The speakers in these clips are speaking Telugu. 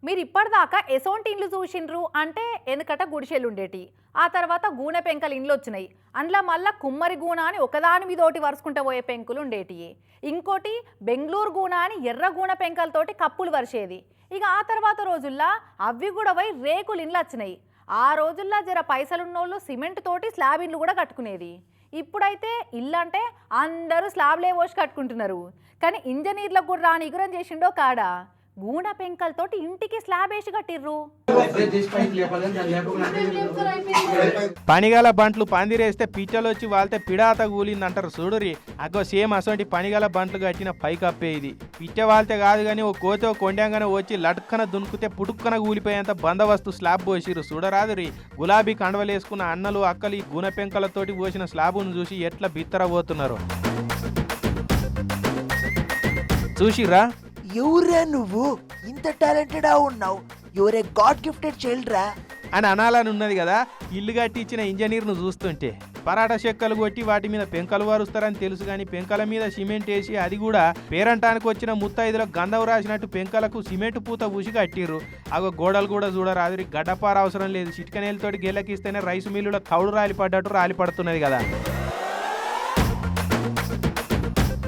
మీరు ఇప్పటిదాకా ఎసోంటి ఇండ్లు చూసిండ్రు అంటే వెనకట గుడిసెలు ఉండేటి, ఆ తర్వాత గూనె పెంకల ఇండ్లు వచ్చినాయి. అందులో మళ్ళీ కుమ్మరి గూన అని ఒకదాని మీద ఒకటి వరుసుకుంటూ పోయే పెంకులు ఉండేటి. ఇంకోటి బెంగళూరు గూన అని ఎర్ర గూన పెంకలతోటి కప్పులు వరిసేది. ఇక ఆ తర్వాత రోజుల్లో అవి కూడా పోయి రేకులు ఇండ్లు వచ్చినాయి. ఆ రోజుల్లో జర పైసలున్నోళ్ళు సిమెంట్ తోటి స్లాబ్ ఇండ్లు కూడా కట్టుకునేది. ఇప్పుడైతే ఇల్లు అంటే అందరూ స్లాబ్లే పోసి కట్టుకుంటున్నారు. కానీ ఇంజనీర్లకు కూడా రాని ఇగురం చేసిండో కాడా గూన పెంకలతోటి ఇంటికి స్లాబ్ వేసి కట్టిర్రు. పనిగల బంట్లు పందిరేస్తే పిచ్చలు వచ్చి వాళ్తే పిడాత కూలిందంటారు చూడురి. అగో సేమ్ అసోంటి పనిగల బంట్లు కట్టిన పైకప్పే ఇది. పిచ్చ వాళ్తే కాదు కానీ ఓ కోతో కొండంగానే వచ్చి లటుక్కన దునుకుతే పుటుక్కన కూలిపోయేంత బందవస్తు స్లాబ్ పోసిర్రు చూడరాదురి. గులాబీ కండవలేసుకున్న అన్నలు అక్కలు ఈ గూన పెంకలతోటి పోసిన స్లాబును చూసి ఎట్లా బిత్తరబోతున్నారు చూసిర్రా. ఎవరా నువ్వు ఇంత టాలెంటెడ్ ఉన్నావు? Your A God gifted child రా అని అనాలని ఉన్నది కదా. ఇల్లు కట్టి ఇచ్చిన ఇంజనీర్ను చూస్తుంటే పరాట చెక్కలు కొట్టి వాటి మీద పెంకలు వారుస్తారని తెలుసు కానీ పెంకల మీద సిమెంట్ వేసి అది కూడా పేరంటానికి వచ్చిన ముత్తైదులో గంధం రాసినట్టు పెంకలకు సిమెంట్ పూత పూసి కట్టిర్రు. అగో గోడలు కూడా చూడరాదు. గడ్డపార అవసరం లేదు. చిటికనేలతోటి గెల్లకిస్తేనే రైసు మిల్లులో తౌడు రాలిపడ్డట్టు రాలిపడుతున్నది కదా.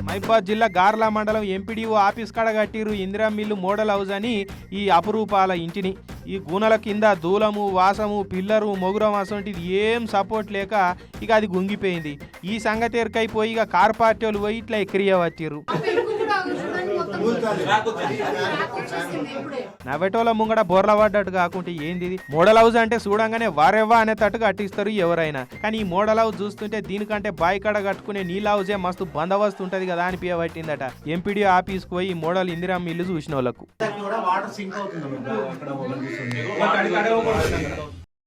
మహిబాద్ జిల్లా గార్లా మండలం ఎంపీడీఓ ఆఫీస్ కాడ కట్టిరు ఇందిరా మిల్లు మోడల్ హౌస్ అని ఈ అపురూపాల ఇంటిని. ఈ గూనెల కింద దూలము వాసము పిల్లరు మొగురం అసంటిది ఏం సపోర్ట్ లేక ఇక అది గుంగిపోయింది. ఈ సంగతి ఎరకైపోయి ఇక కార్ పార్టీ వాళ్ళు పోయి ఇట్లా ఎక్కిరియ వచ్చిర్రు. నవ్వెటోళ్ళ ముంగడ బోర్ల పడ్డట్టు కాకుంటే ఏంది మోడల్ హౌస్ అంటే చూడంగానే వారెవ్వా అనే తట్టు కట్టిస్తారు ఎవరైనా. కానీ ఈ మోడల్ హౌస్ చూస్తుంటే దీనికంటే బాయి కాడ కట్టుకునే నీళ్ళ హౌసే మస్తు బందోబస్తు ఉంటది కదా అని పట్టిందట. ఎంపీడీ ఆఫీస్కి పోయి మోడల్ ఇందిరా మిల్లు చూసిన వాళ్ళకు.